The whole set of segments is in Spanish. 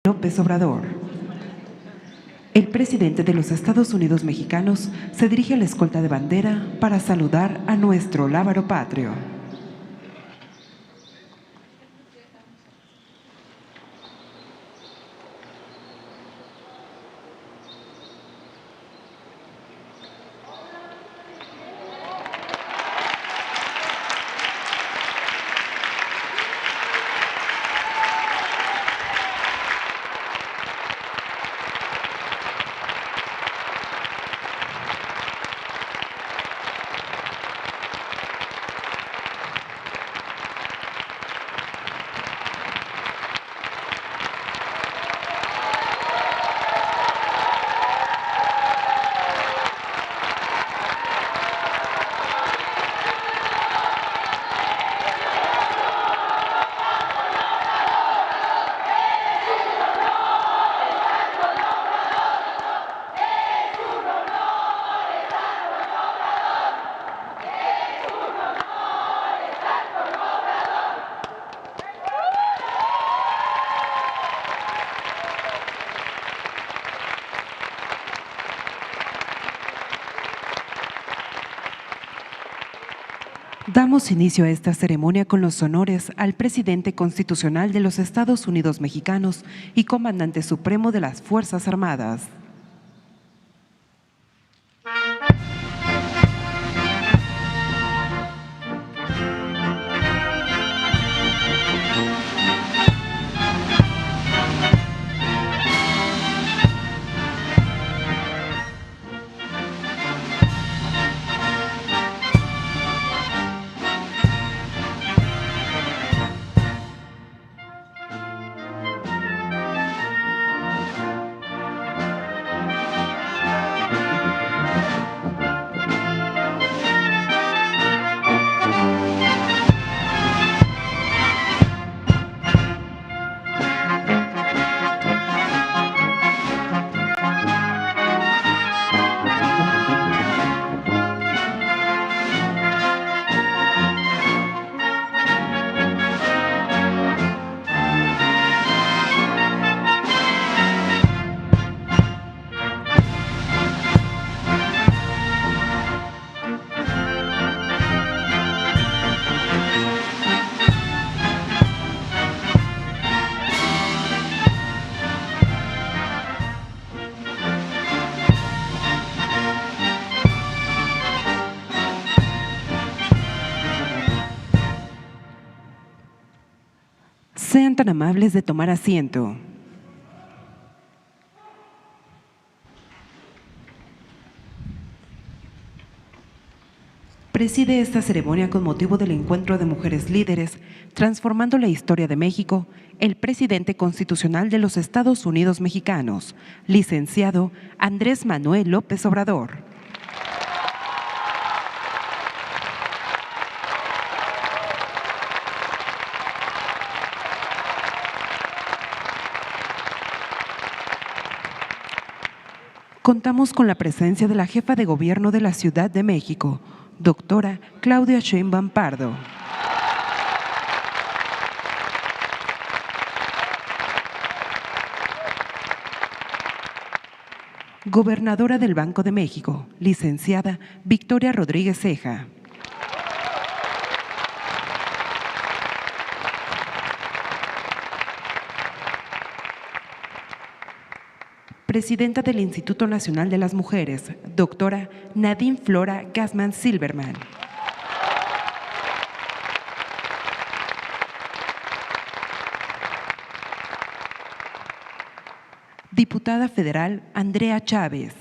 López Obrador. El presidente de los Estados Unidos mexicanos se dirige a la escolta de bandera para saludar a nuestro lábaro patrio. Damos inicio a esta ceremonia con los honores al presidente constitucional de los Estados Unidos mexicanos y comandante supremo de las Fuerzas Armadas. Sean tan amables de tomar asiento. Preside esta ceremonia con motivo del encuentro de mujeres líderes, transformando la historia de México, el presidente constitucional de los Estados Unidos mexicanos, licenciado Andrés Manuel López Obrador. Contamos con la presencia de la jefa de gobierno de la Ciudad de México, doctora Claudia Sheinbaum Pardo. Gobernadora del Banco de México, licenciada Victoria Rodríguez Ceja. Presidenta del Instituto Nacional de las Mujeres, doctora Nadine Flora Gassman Silverman. Diputada federal Andrea Chávez.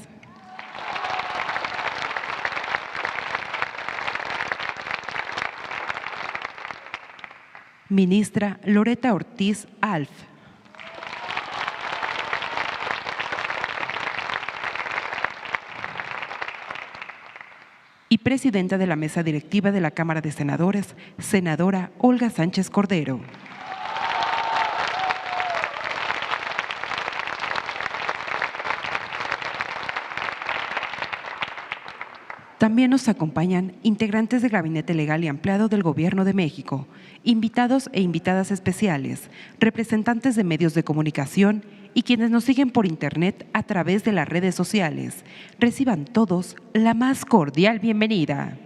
Ministra Loreta Ortiz Alf. Y presidenta de la mesa directiva de la Cámara de Senadores, senadora Olga Sánchez Cordero. También nos acompañan integrantes del Gabinete Legal y Ampliado del Gobierno de México, invitados e invitadas especiales, representantes de medios de comunicación y quienes nos siguen por internet a través de las redes sociales. Reciban todos la más cordial bienvenida.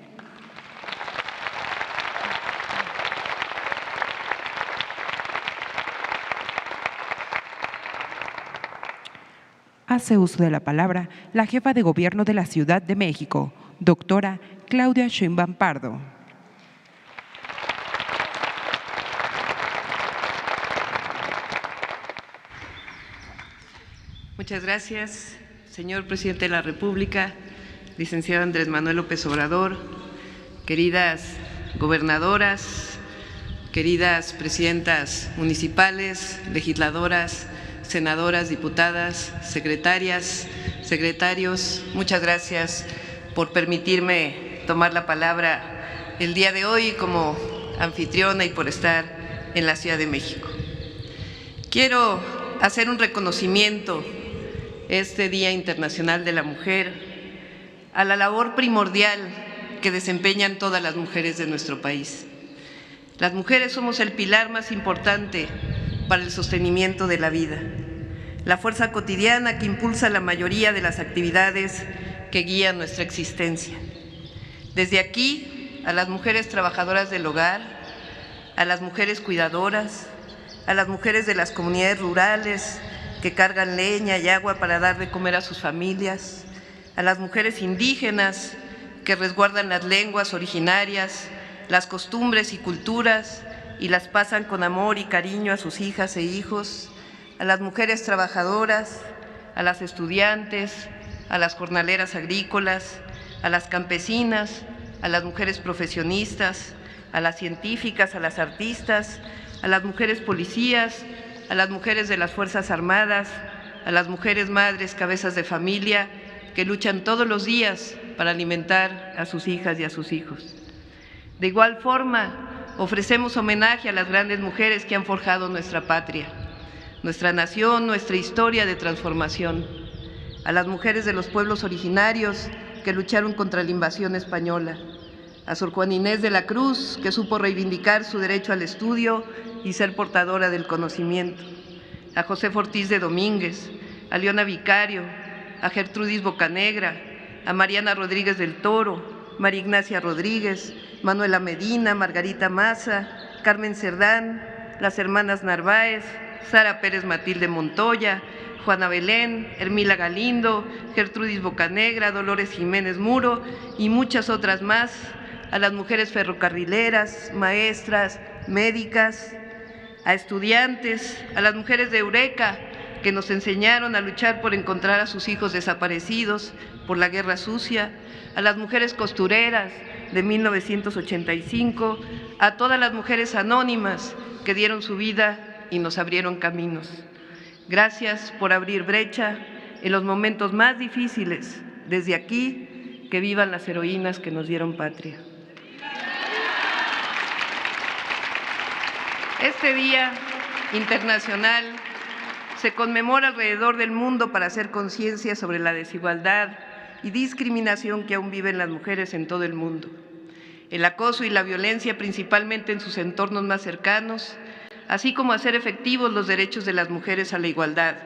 Hace uso de la palabra la jefa de Gobierno de la Ciudad de México, doctora Claudia Sheinbaum Pardo. Muchas gracias, señor presidente de la República, licenciado Andrés Manuel López Obrador, queridas gobernadoras, queridas presidentas municipales, legisladoras, senadoras, diputadas, secretarias, secretarios, muchas gracias por permitirme tomar la palabra el día de hoy como anfitriona y por estar en la Ciudad de México. Quiero hacer un reconocimiento este Día Internacional de la Mujer a la labor primordial que desempeñan todas las mujeres de nuestro país. Las mujeres somos el pilar más importante para el sostenimiento de la vida, la fuerza cotidiana que impulsa la mayoría de las actividades que guían nuestra existencia. Desde aquí, a las mujeres trabajadoras del hogar, a las mujeres cuidadoras, a las mujeres de las comunidades rurales que cargan leña y agua para dar de comer a sus familias, a las mujeres indígenas que resguardan las lenguas originarias, las costumbres y culturas y las pasan con amor y cariño a sus hijas e hijos, a las mujeres trabajadoras, a las estudiantes, a las jornaleras agrícolas, a las campesinas, a las mujeres profesionistas, a las científicas, a las artistas, a las mujeres policías, a las mujeres de las Fuerzas Armadas, a las mujeres madres, cabezas de familia, que luchan todos los días para alimentar a sus hijas y a sus hijos. De igual forma, ofrecemos homenaje a las grandes mujeres que han forjado nuestra patria, nuestra nación, nuestra historia de transformación, a las mujeres de los pueblos originarios que lucharon contra la invasión española, a Sor Juana Inés de la Cruz, que supo reivindicar su derecho al estudio y ser portadora del conocimiento, a Josefa Ortiz de Domínguez, a Leona Vicario, a Gertrudis Bocanegra, a Mariana Rodríguez del Toro, María Ignacia Rodríguez, Manuela Medina, Margarita Maza, Carmen Cerdán, las hermanas Narváez, Sara Pérez Matilde Montoya, Juana Belén, Hermila Galindo, Gertrudis Bocanegra, Dolores Jiménez Muro y muchas otras más, a las mujeres ferrocarrileras, maestras, médicas, a estudiantes, a las mujeres de Eureka, que nos enseñaron a luchar por encontrar a sus hijos desaparecidos por la Guerra Sucia, a las mujeres costureras de 1985, a todas las mujeres anónimas que dieron su vida y nos abrieron caminos. Gracias por abrir brecha en los momentos más difíciles. Desde aquí, que vivan las heroínas que nos dieron patria. Este Día Internacional se conmemora alrededor del mundo para hacer conciencia sobre la desigualdad y discriminación que aún viven las mujeres en todo el mundo, el acoso y la violencia principalmente en sus entornos más cercanos, así como hacer efectivos los derechos de las mujeres a la igualdad,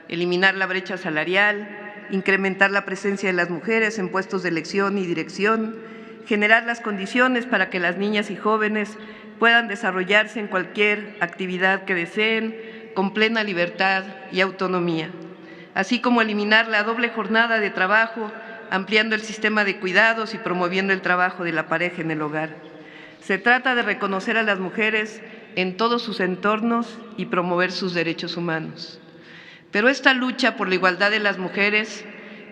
eliminar la brecha salarial, incrementar la presencia de las mujeres en puestos de elección y dirección, generar las condiciones para que las niñas y jóvenes puedan desarrollarse en cualquier actividad que deseen, con plena libertad y autonomía, así como eliminar la doble jornada de trabajo, ampliando el sistema de cuidados y promoviendo el trabajo de la pareja en el hogar. Se trata de reconocer a las mujeres en todos sus entornos y promover sus derechos humanos. Pero esta lucha por la igualdad de las mujeres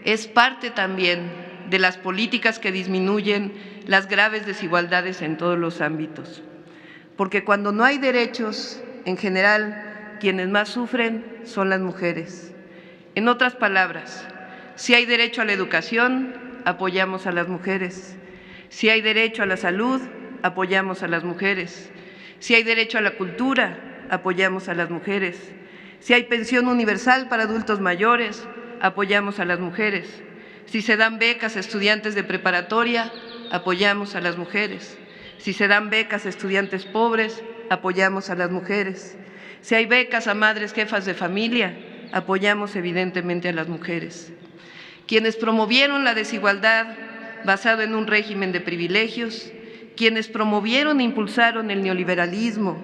es parte también de las políticas que disminuyen las graves desigualdades en todos los ámbitos. Porque cuando no hay derechos, en general, quienes más sufren son las mujeres. En otras palabras, si hay derecho a la educación, apoyamos a las mujeres. Si hay derecho a la salud, apoyamos a las mujeres. Si hay derecho a la cultura, apoyamos a las mujeres. Si hay pensión universal para adultos mayores, apoyamos a las mujeres. Si se dan becas a estudiantes de preparatoria, apoyamos a las mujeres. Si se dan becas a estudiantes pobres, apoyamos a las mujeres. Si hay becas a madres jefas de familia, apoyamos evidentemente a las mujeres. Quienes promovieron la desigualdad basado en un régimen de privilegios, quienes promovieron e impulsaron el neoliberalismo,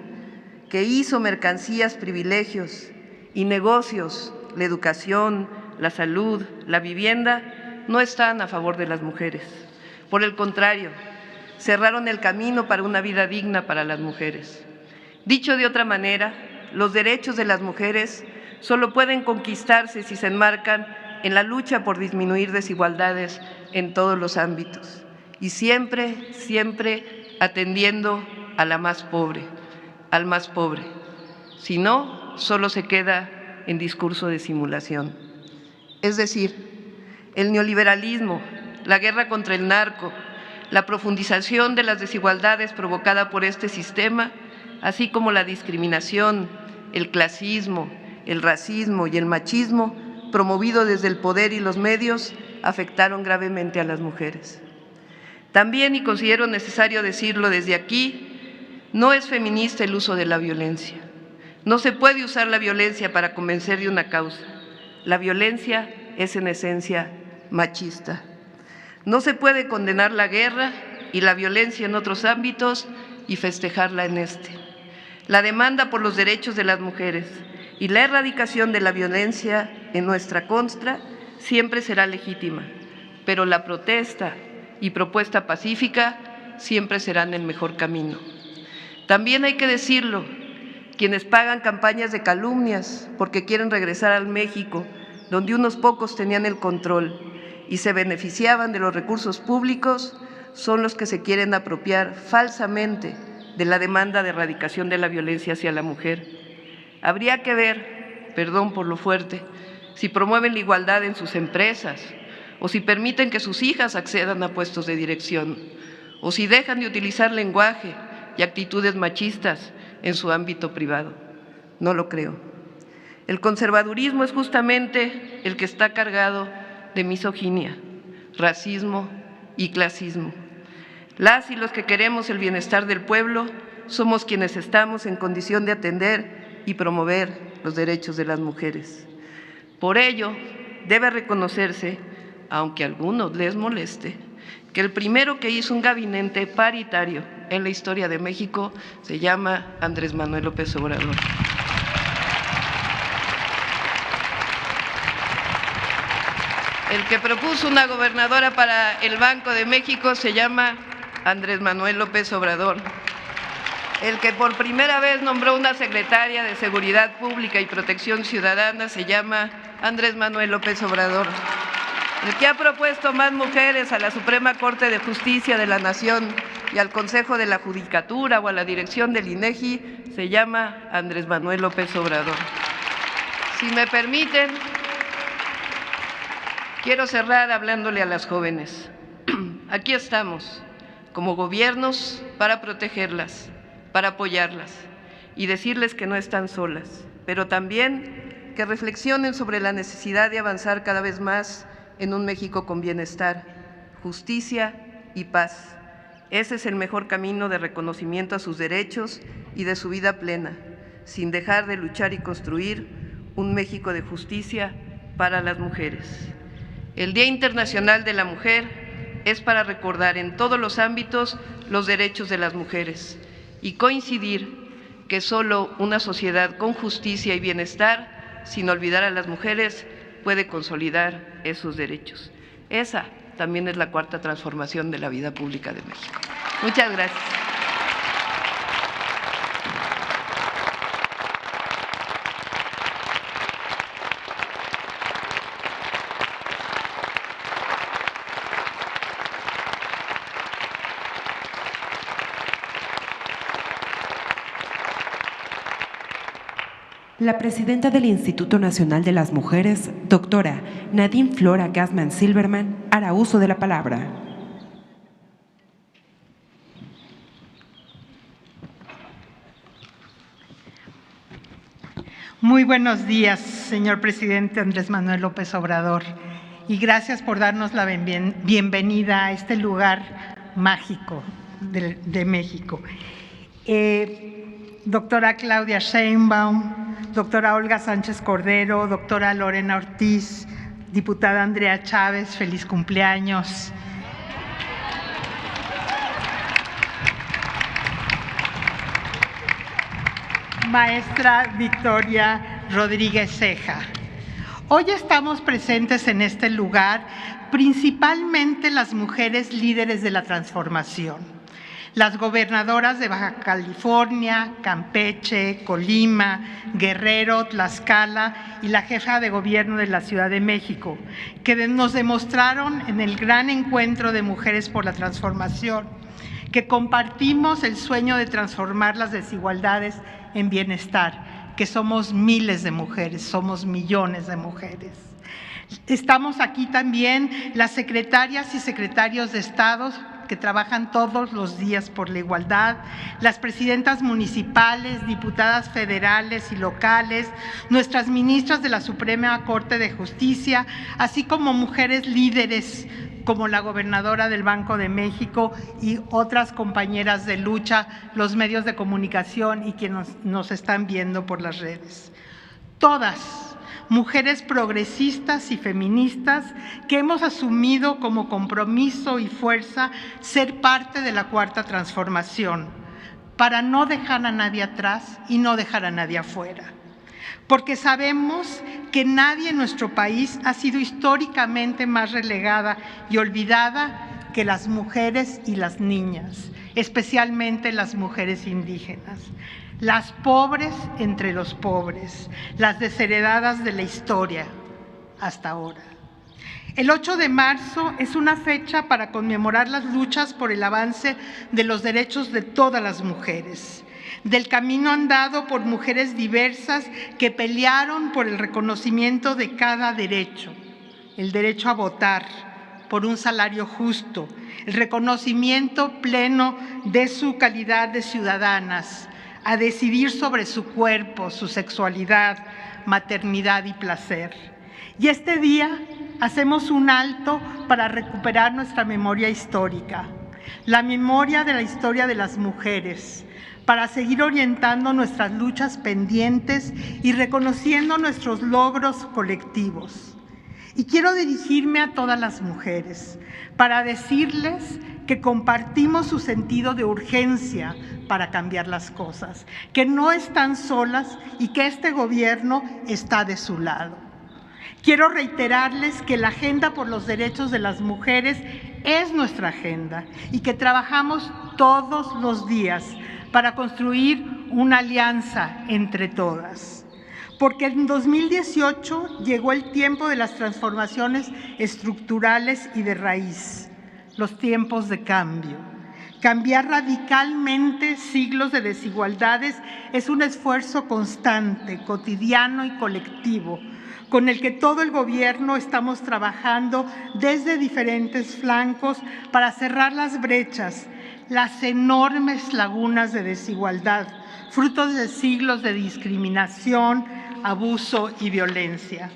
que hizo mercancías privilegios y negocios, la educación, la salud, la vivienda, no están a favor de las mujeres. Por el contrario, cerraron el camino para una vida digna para las mujeres. Dicho de otra manera, los derechos de las mujeres solo pueden conquistarse si se enmarcan en la lucha por disminuir desigualdades en todos los ámbitos y siempre atendiendo a la más pobre, al más pobre. Si no, solo se queda en discurso de simulación. Es decir, el neoliberalismo, la guerra contra el narco, la profundización de las desigualdades provocada por este sistema, así como la discriminación, el clasismo, el racismo y el machismo promovido desde el poder y los medios, afectaron gravemente a las mujeres. También, y considero necesario decirlo desde aquí, no es feminista el uso de la violencia. No se puede usar la violencia para convencer de una causa. La violencia es en esencia machista. No se puede condenar la guerra y la violencia en otros ámbitos y festejarla en este. La demanda por los derechos de las mujeres y la erradicación de la violencia en nuestra contra siempre será legítima, pero la protesta y propuesta pacífica siempre serán el mejor camino. También hay que decirlo, quienes pagan campañas de calumnias porque quieren regresar al México, donde unos pocos tenían el control y se beneficiaban de los recursos públicos, son los que se quieren apropiar falsamente de la demanda de erradicación de la violencia hacia la mujer. Habría que ver, perdón por lo fuerte, si promueven la igualdad en sus empresas o si permiten que sus hijas accedan a puestos de dirección o si dejan de utilizar lenguaje y actitudes machistas en su ámbito privado. No lo creo. El conservadurismo es justamente el que está cargado de misoginia, racismo y clasismo. Las y los que queremos el bienestar del pueblo somos quienes estamos en condición de atender y promover los derechos de las mujeres. Por ello, debe reconocerse, aunque a algunos les moleste, que el primero que hizo un gabinete paritario en la historia de México se llama Andrés Manuel López Obrador. El que propuso una gobernadora para el Banco de México se llama Andrés Manuel López Obrador. El que por primera vez nombró una secretaria de Seguridad Pública y Protección Ciudadana se llama Andrés Manuel López Obrador. El que ha propuesto más mujeres a la Suprema Corte de Justicia de la Nación y al Consejo de la Judicatura o a la dirección del INEGI se llama Andrés Manuel López Obrador. Si me permiten, quiero cerrar hablándole a las jóvenes. Aquí estamos, como gobiernos, para protegerlas, para apoyarlas y decirles que no están solas, pero también que reflexionen sobre la necesidad de avanzar cada vez más en un México con bienestar, justicia y paz. Ese es el mejor camino de reconocimiento a sus derechos y de su vida plena, sin dejar de luchar y construir un México de justicia para las mujeres. El Día Internacional de la Mujer es para recordar en todos los ámbitos los derechos de las mujeres y coincidir que solo una sociedad con justicia y bienestar, sin olvidar a las mujeres, puede consolidar esos derechos. Esa también es la cuarta transformación de la vida pública de México. Muchas gracias. La presidenta del Instituto Nacional de las Mujeres, doctora Nadine Flora Gassman Silverman, hará uso de la palabra. Muy buenos días, señor presidente Andrés Manuel López Obrador, y gracias por darnos la bienvenida a este lugar mágico de México. Doctora Claudia Sheinbaum, doctora Olga Sánchez Cordero, doctora Lorena Ortiz, diputada Andrea Chávez, feliz cumpleaños. Maestra Victoria Rodríguez Ceja. Hoy estamos presentes en este lugar principalmente las mujeres líderes de la transformación, las gobernadoras de Baja California, Campeche, Colima, Guerrero, Tlaxcala y la jefa de gobierno de la Ciudad de México, que nos demostraron en el gran encuentro de Mujeres por la Transformación que compartimos el sueño de transformar las desigualdades en bienestar, que somos miles de mujeres, somos millones de mujeres. Estamos aquí también las secretarias y secretarios de Estado que trabajan todos los días por la igualdad, las presidentas municipales, diputadas federales y locales, nuestras ministras de la Suprema Corte de Justicia, así como mujeres líderes como la gobernadora del Banco de México y otras compañeras de lucha, los medios de comunicación y quienes nos están viendo por las redes. Todas mujeres progresistas y feministas que hemos asumido como compromiso y fuerza ser parte de la Cuarta Transformación, para no dejar a nadie atrás y no dejar a nadie afuera. Porque sabemos que nadie en nuestro país ha sido históricamente más relegada y olvidada que las mujeres y las niñas, especialmente las mujeres indígenas. Las pobres entre los pobres, las desheredadas de la historia hasta ahora. El 8 de marzo es una fecha para conmemorar las luchas por el avance de los derechos de todas las mujeres, del camino andado por mujeres diversas que pelearon por el reconocimiento de cada derecho, el derecho a votar, por un salario justo, el reconocimiento pleno de su calidad de ciudadanas, a decidir sobre su cuerpo, su sexualidad, maternidad y placer. Y este día hacemos un alto para recuperar nuestra memoria histórica, la memoria de la historia de las mujeres, para seguir orientando nuestras luchas pendientes y reconociendo nuestros logros colectivos. Y quiero dirigirme a todas las mujeres para decirles que compartimos su sentido de urgencia para cambiar las cosas, que no están solas y que este gobierno está de su lado. Quiero reiterarles que la agenda por los derechos de las mujeres es nuestra agenda y que trabajamos todos los días para construir una alianza entre todas. Porque en 2018 llegó el tiempo de las transformaciones estructurales y de raíz, los tiempos de cambio. Cambiar radicalmente siglos de desigualdades es un esfuerzo constante, cotidiano y colectivo, con el que todo el gobierno estamos trabajando desde diferentes flancos para cerrar las brechas, las enormes lagunas de desigualdad, frutos de siglos de discriminación, abuso y violencia.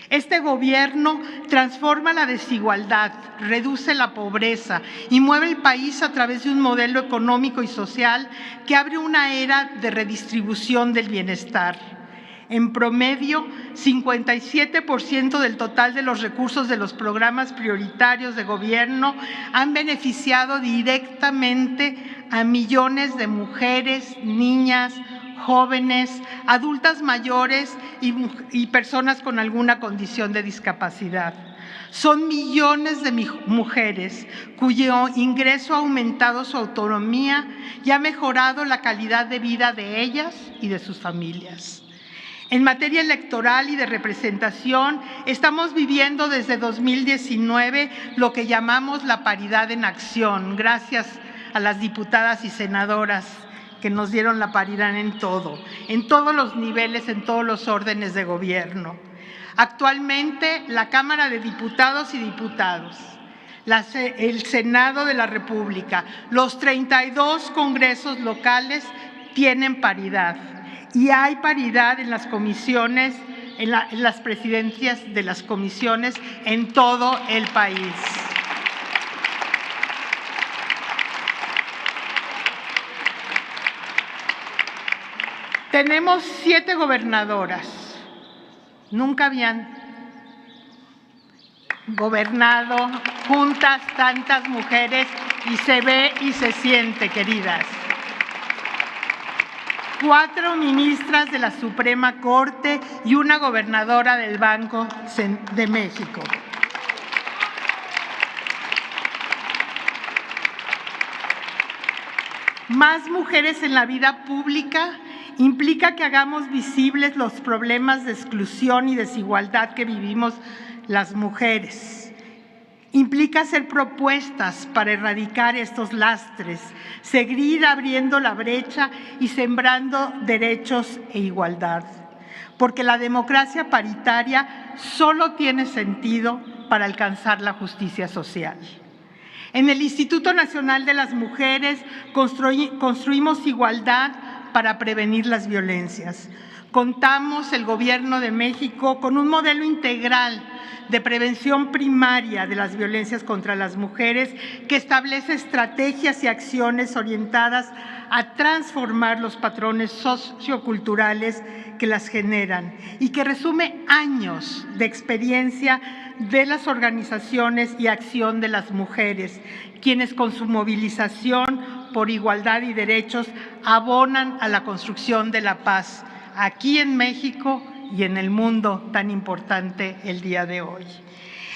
Este gobierno transforma la desigualdad, reduce la pobreza y mueve el país a través de un modelo económico y social que abre una era de redistribución del bienestar. En promedio, 57% del total de los recursos de los programas prioritarios de gobierno han beneficiado directamente a millones de mujeres, niñas, jóvenes, adultas mayores y personas con alguna condición de discapacidad. Son millones de mujeres cuyo ingreso ha aumentado su autonomía y ha mejorado la calidad de vida de ellas y de sus familias. En materia electoral y de representación, estamos viviendo desde 2019 lo que llamamos la paridad en acción, gracias a las diputadas y senadoras que nos dieron la paridad en todos los niveles, en todos los órdenes de gobierno. Actualmente, la Cámara de Diputados y Diputados, el Senado de la República, los 32 congresos locales tienen paridad y hay paridad en las comisiones, en las presidencias de las comisiones en todo el país. Tenemos 7 gobernadoras. Nunca habían gobernado juntas tantas mujeres y se ve y se siente, queridas. 4 ministras de la Suprema Corte y una gobernadora del Banco de México. Más mujeres en la vida pública implica que hagamos visibles los problemas de exclusión y desigualdad que vivimos las mujeres. Implica hacer propuestas para erradicar estos lastres, seguir abriendo la brecha y sembrando derechos e igualdad. Porque la democracia paritaria solo tiene sentido para alcanzar la justicia social. En el Instituto Nacional de las Mujeres construimos igualdad para prevenir las violencias. Contamos, el Gobierno de México, con un modelo integral de prevención primaria de las violencias contra las mujeres que establece estrategias y acciones orientadas a transformar los patrones socioculturales que las generan y que resume años de experiencia de las organizaciones y acción de las mujeres, quienes con su movilización por igualdad y derechos abonan a la construcción de la paz aquí en México y en el mundo tan importante el día de hoy.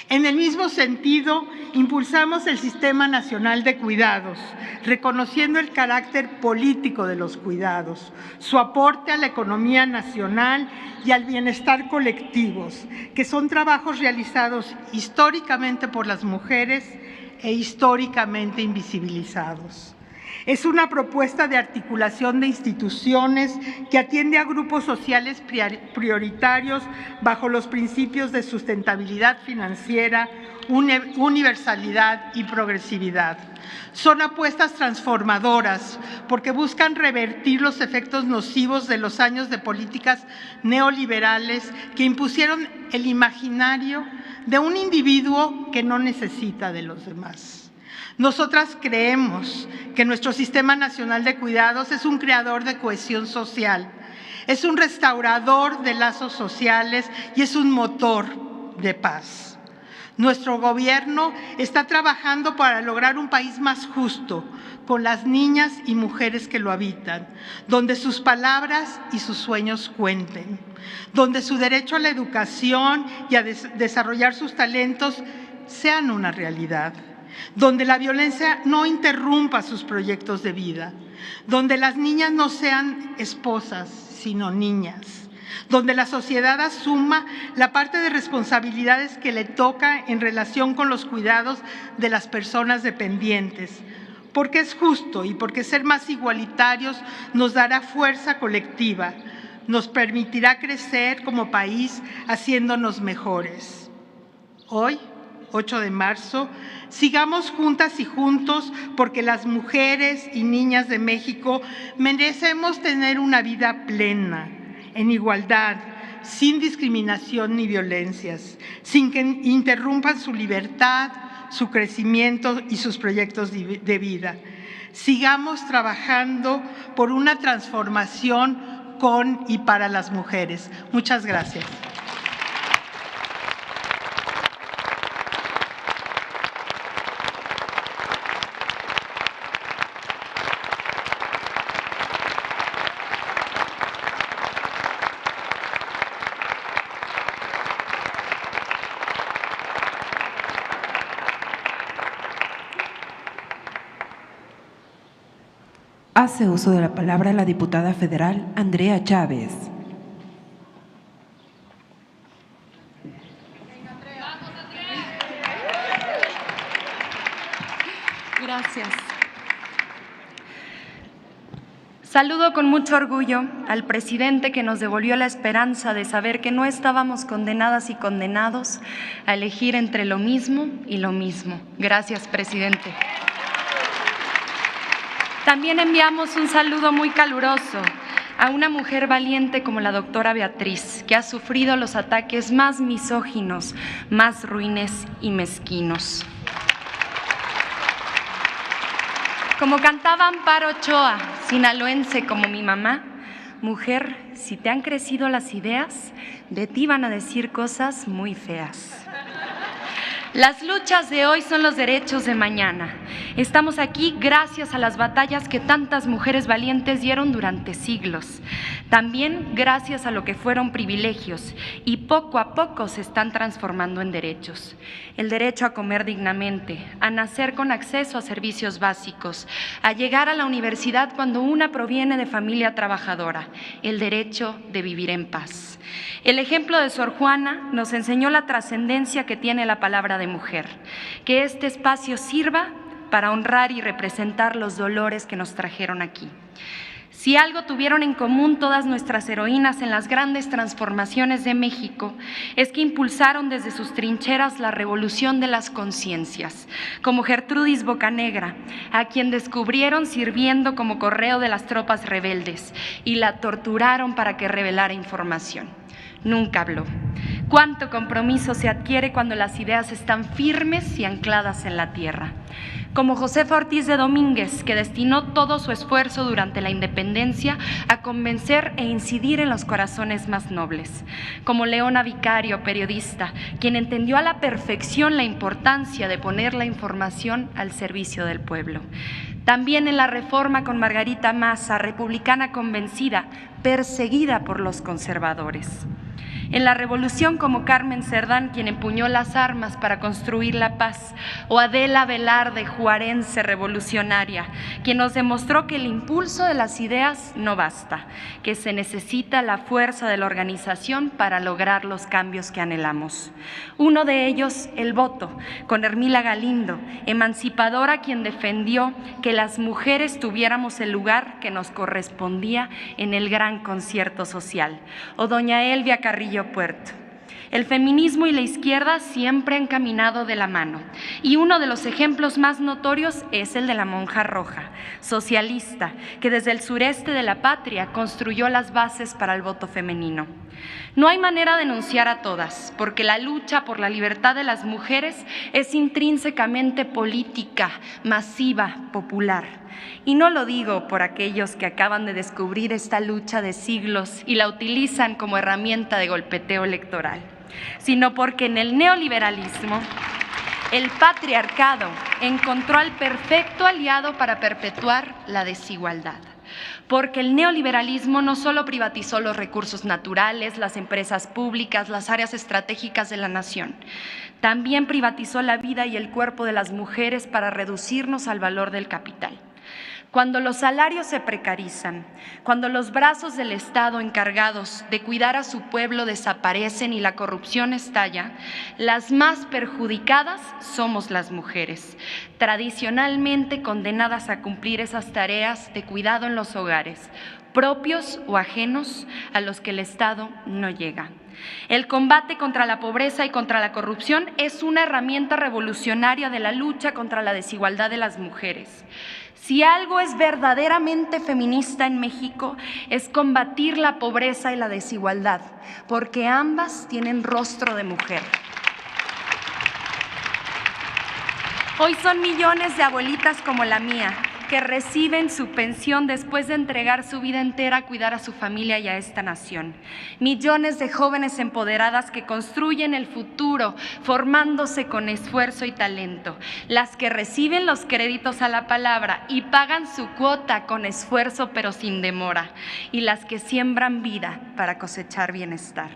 En el mismo sentido, impulsamos el Sistema Nacional de Cuidados, reconociendo el carácter político de los cuidados, su aporte a la economía nacional y al bienestar colectivos, que son trabajos realizados históricamente por las mujeres e históricamente invisibilizados. Es una propuesta de articulación de instituciones que atiende a grupos sociales prioritarios bajo los principios de sustentabilidad financiera, universalidad y progresividad. Son apuestas transformadoras porque buscan revertir los efectos nocivos de los años de políticas neoliberales que impusieron el imaginario de un individuo que no necesita de los demás. Nosotras creemos que nuestro Sistema Nacional de Cuidados es un creador de cohesión social, es un restaurador de lazos sociales y es un motor de paz. Nuestro gobierno está trabajando para lograr un país más justo, con las niñas y mujeres que lo habitan, donde sus palabras y sus sueños cuenten, donde su derecho a la educación y a desarrollar sus talentos sean una realidad, donde la violencia no interrumpa sus proyectos de vida, donde las niñas no sean esposas, sino niñas, donde la sociedad asuma la parte de responsabilidades que le toca en relación con los cuidados de las personas dependientes, porque es justo y porque ser más igualitarios nos dará fuerza colectiva, nos permitirá crecer como país haciéndonos mejores. Hoy, 8 de marzo, sigamos juntas y juntos porque las mujeres y niñas de México merecemos tener una vida plena, en igualdad, sin discriminación ni violencias, sin que interrumpan su libertad, su crecimiento y sus proyectos de vida. Sigamos trabajando por una transformación con y para las mujeres. Muchas gracias. Hace uso de la palabra la diputada federal Andrea Chávez. Gracias. Saludo con mucho orgullo al presidente que nos devolvió la esperanza de saber que no estábamos condenadas y condenados a elegir entre lo mismo y lo mismo. Gracias, presidente. También enviamos un saludo muy caluroso a una mujer valiente como la doctora Beatriz, que ha sufrido los ataques más misóginos, más ruines y mezquinos. Como cantaba Amparo Ochoa, sinaloense como mi mamá, Mujer, si te han crecido las ideas, de ti van a decir cosas muy feas. Las luchas de hoy son los derechos de mañana. Estamos aquí gracias a las batallas que tantas mujeres valientes dieron durante siglos. También gracias a lo que fueron privilegios y poco a poco se están transformando en derechos. El derecho a comer dignamente, a nacer con acceso a servicios básicos, a llegar a la universidad cuando una proviene de familia trabajadora, el derecho de vivir en paz. El ejemplo de Sor Juana nos enseñó la trascendencia que tiene la palabra de mujer, que este espacio sirva para honrar y representar los dolores que nos trajeron aquí. Si algo tuvieron en común todas nuestras heroínas en las grandes transformaciones de México, es que impulsaron desde sus trincheras la revolución de las conciencias, como Gertrudis Bocanegra, a quien descubrieron sirviendo como correo de las tropas rebeldes y la torturaron para que revelara información. Nunca habló. ¿Cuánto compromiso se adquiere cuando las ideas están firmes y ancladas en la tierra? Como Josefa Ortiz de Domínguez, que destinó todo su esfuerzo durante la independencia a convencer e incidir en los corazones más nobles. Como Leona Vicario, periodista, quien entendió a la perfección la importancia de poner la información al servicio del pueblo. También en la Reforma con Margarita Maza, republicana convencida, perseguida por los conservadores. En la Revolución como Carmen Cerdán, quien empuñó las armas para construir la paz, o Adela Velarde, juarense revolucionaria, quien nos demostró que el impulso de las ideas no basta, que se necesita la fuerza de la organización para lograr los cambios que anhelamos. Uno de ellos, el voto, con Hermila Galindo, emancipadora, quien defendió que las mujeres tuviéramos el lugar que nos correspondía en el gran concierto social, o doña Elvia Carrillo Puerto. El feminismo y la izquierda siempre han caminado de la mano, y uno de los ejemplos más notorios es el de la monja roja, socialista, que desde el sureste de la patria construyó las bases para el voto femenino. No hay manera de enunciar a todas, porque la lucha por la libertad de las mujeres es intrínsecamente política, masiva, popular. Y no lo digo por aquellos que acaban de descubrir esta lucha de siglos y la utilizan como herramienta de golpeteo electoral, sino porque en el neoliberalismo el patriarcado encontró al perfecto aliado para perpetuar la desigualdad. Porque el neoliberalismo no solo privatizó los recursos naturales, las empresas públicas, las áreas estratégicas de la nación, también privatizó la vida y el cuerpo de las mujeres para reducirnos al valor del capital. Cuando los salarios se precarizan, cuando los brazos del Estado encargados de cuidar a su pueblo desaparecen y la corrupción estalla, las más perjudicadas somos las mujeres, tradicionalmente condenadas a cumplir esas tareas de cuidado en los hogares, propios o ajenos a los que el Estado no llega. El combate contra la pobreza y contra la corrupción es una herramienta revolucionaria de la lucha contra la desigualdad de las mujeres. Si algo es verdaderamente feminista en México, es combatir la pobreza y la desigualdad, porque ambas tienen rostro de mujer. Hoy son millones de abuelitas como la mía, que reciben su pensión después de entregar su vida entera a cuidar a su familia y a esta nación. Millones de jóvenes empoderadas que construyen el futuro, formándose con esfuerzo y talento. Las que reciben los créditos a la palabra y pagan su cuota con esfuerzo pero sin demora. Y las que siembran vida para cosechar bienestar.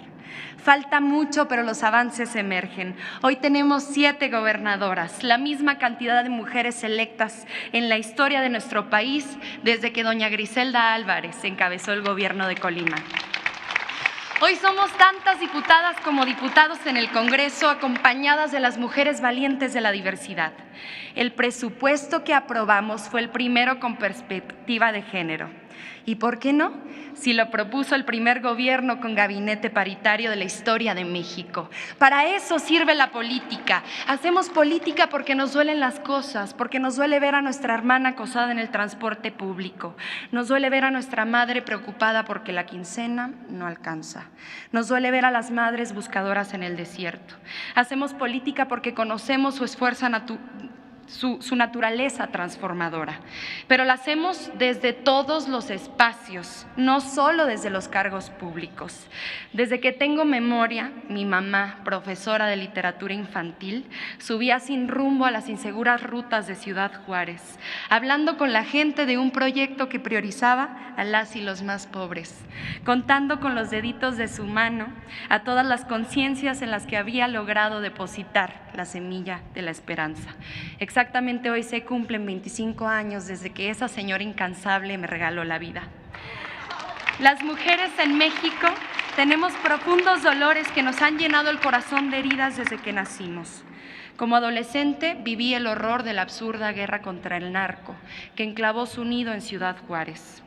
Falta mucho, pero los avances emergen. Hoy tenemos 7 gobernadoras, la misma cantidad de mujeres electas en la historia de nuestro país desde que doña Griselda Álvarez encabezó el gobierno de Colima. Hoy somos tantas diputadas como diputados en el Congreso, acompañadas de las mujeres valientes de la diversidad. El presupuesto que aprobamos fue el primero con perspectiva de género. ¿Y por qué no? Si lo propuso el primer gobierno con gabinete paritario de la historia de México. Para eso sirve la política. Hacemos política porque nos duelen las cosas, porque nos duele ver a nuestra hermana acosada en el transporte público. Nos duele ver a nuestra madre preocupada porque la quincena no alcanza. Nos duele ver a las madres buscadoras en el desierto. Hacemos política porque conocemos su esfuerzo su naturaleza transformadora, pero la hacemos desde todos los espacios, no solo desde los cargos públicos. Desde que tengo memoria, mi mamá, profesora de literatura infantil, subía sin rumbo a las inseguras rutas de Ciudad Juárez, hablando con la gente de un proyecto que priorizaba a las y los más pobres, contando con los deditos de su mano a todas las conciencias en las que había logrado depositar la semilla de la esperanza. Exactamente hoy se cumplen 25 años desde que esa señora incansable me regaló la vida. Las mujeres en México tenemos profundos dolores que nos han llenado el corazón de heridas desde que nacimos. Como adolescente viví el horror de la absurda guerra contra el narco que enclavó su nido en Ciudad Juárez.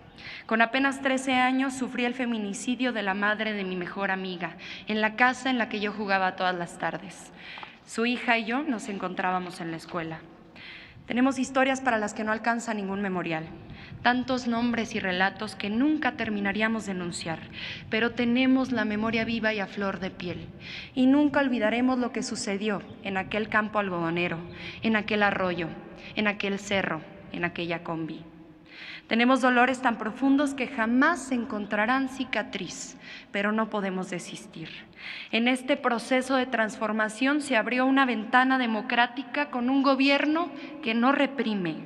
Con apenas 13 años sufrí el feminicidio de la madre de mi mejor amiga en la casa en la que yo jugaba todas las tardes. Su hija y yo nos encontrábamos en la escuela. Tenemos historias para las que no alcanza ningún memorial, tantos nombres y relatos que nunca terminaríamos de enunciar, pero tenemos la memoria viva y a flor de piel. Y nunca olvidaremos lo que sucedió en aquel campo algodonero, en aquel arroyo, en aquel cerro, en aquella combi. Tenemos dolores tan profundos que jamás encontrarán cicatriz, pero no podemos desistir. En este proceso de transformación se abrió una ventana democrática con un gobierno que no reprime,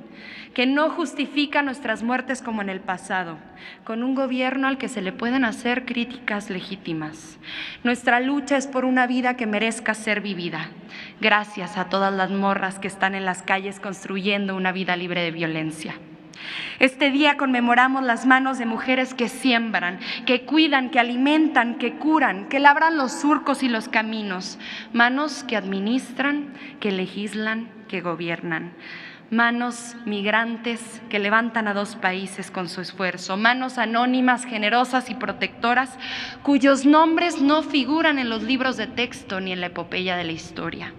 que no justifica nuestras muertes como en el pasado, con un gobierno al que se le pueden hacer críticas legítimas. Nuestra lucha es por una vida que merezca ser vivida. Gracias a todas las morras que están en las calles construyendo una vida libre de violencia. Este día conmemoramos las manos de mujeres que siembran, que cuidan, que alimentan, que curan, que labran los surcos y los caminos, manos que administran, que legislan, que gobiernan. Manos migrantes que levantan a 2 países con su esfuerzo, manos anónimas, generosas y protectoras, cuyos nombres no figuran en los libros de texto ni en la epopeya de la historia.